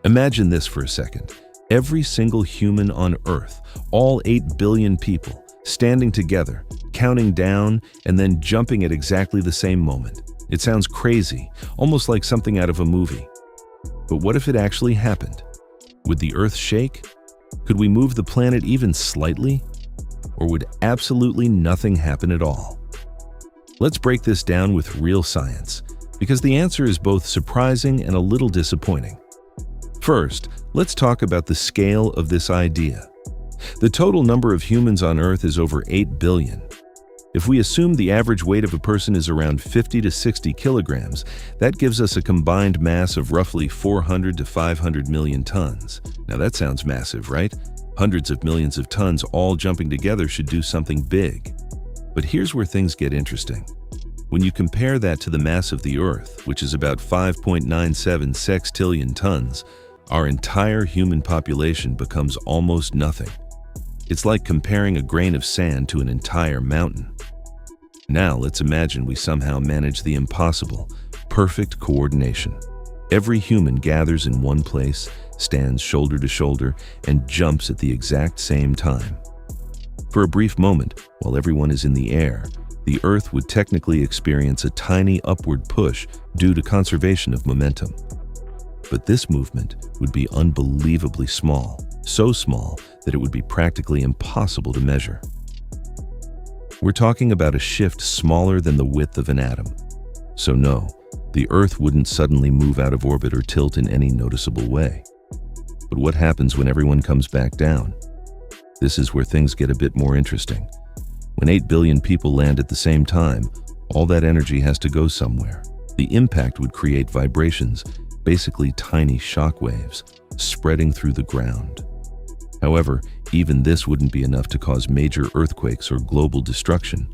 Imagine this for a second. Every single human on Earth, all 8 billion people, standing together, counting down, and then jumping at exactly the same moment. It sounds crazy, almost like something out of a movie. But what if it actually happened? Would the Earth shake? Could we move the planet even slightly? Or would absolutely nothing happen at all? Let's break this down with real science, because the answer is both surprising and a little disappointing. First, let's talk about the scale of this idea. The total number of humans on Earth is over 8 billion. If we assume the average weight of a person is around 50 to 60 kilograms, that gives us a combined mass of roughly 400 to 500 million tons. Now that sounds massive, right? Hundreds of millions of tons all jumping together should do something big. But here's where things get interesting. When you compare that to the mass of the Earth, which is about 5.97 sextillion tons, our entire human population becomes almost nothing. It's like comparing a grain of sand to an entire mountain. Now let's imagine we somehow manage the impossible, perfect coordination. Every human gathers in one place, stands shoulder to shoulder, and jumps at the exact same time. For a brief moment, while everyone is in the air, the Earth would technically experience a tiny upward push due to conservation of momentum. But this movement would be unbelievably small, so small that it would be practically impossible to measure. We're talking about a shift smaller than the width of an atom. So no, the Earth wouldn't suddenly move out of orbit or tilt in any noticeable way. But what happens when everyone comes back down? This is where things get a bit more interesting. When 8 billion people land at the same time, all that energy has to go somewhere. The impact would create vibrations, basically tiny shock waves, spreading through the ground. However, even this wouldn't be enough to cause major earthquakes or global destruction.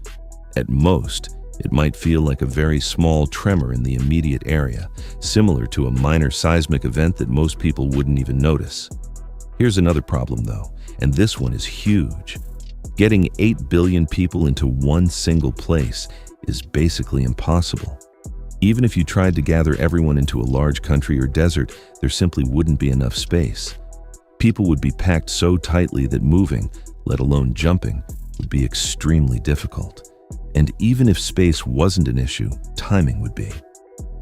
At most, it might feel like a very small tremor in the immediate area, similar to a minor seismic event that most people wouldn't even notice. Here's another problem though, and this one is huge. Getting 8 billion people into one single place is basically impossible. Even if you tried to gather everyone into a large country or desert, there simply wouldn't be enough space. People would be packed so tightly that moving, let alone jumping, would be extremely difficult. And even if space wasn't an issue, timing would be.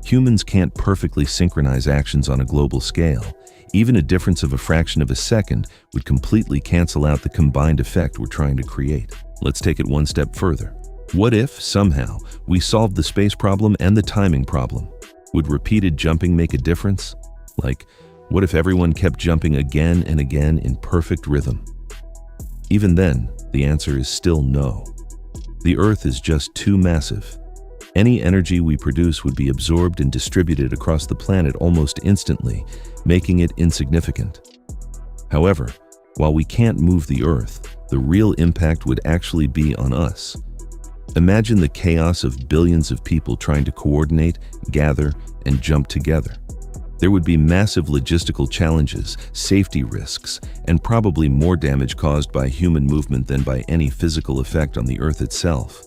Humans can't perfectly synchronize actions on a global scale. Even a difference of a fraction of a second would completely cancel out the combined effect we're trying to create. Let's take it one step further. What if, somehow, we solved the space problem and the timing problem? Would repeated jumping make a difference? Like, what if everyone kept jumping again and again in perfect rhythm? Even then, the answer is still no. The Earth is just too massive. Any energy we produce would be absorbed and distributed across the planet almost instantly, making it insignificant. However, while we can't move the Earth, the real impact would actually be on us. Imagine the chaos of billions of people trying to coordinate, gather, and jump together. There would be massive logistical challenges, safety risks, and probably more damage caused by human movement than by any physical effect on the Earth itself.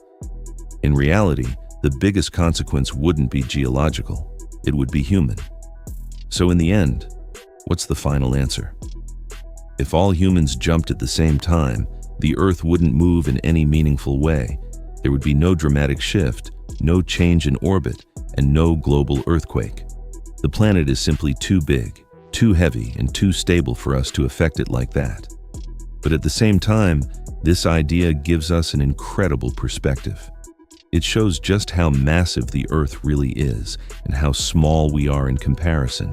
In reality, the biggest consequence wouldn't be geological, it would be human. So in the end, what's the final answer? If all humans jumped at the same time, the Earth wouldn't move in any meaningful way. There would be no dramatic shift, no change in orbit, and no global earthquake. The planet is simply too big, too heavy, and too stable for us to affect it like that. But at the same time, this idea gives us an incredible perspective. It shows just how massive the Earth really is and how small we are in comparison.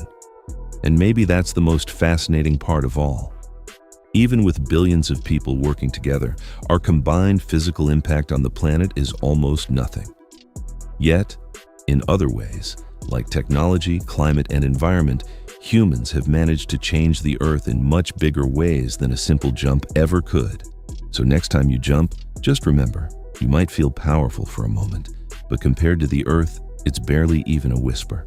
And maybe that's the most fascinating part of all. Even with billions of people working together, our combined physical impact on the planet is almost nothing. Yet, in other ways, like technology, climate, and environment, humans have managed to change the Earth in much bigger ways than a simple jump ever could. So next time you jump, just remember, you might feel powerful for a moment, but compared to the Earth, it's barely even a whisper.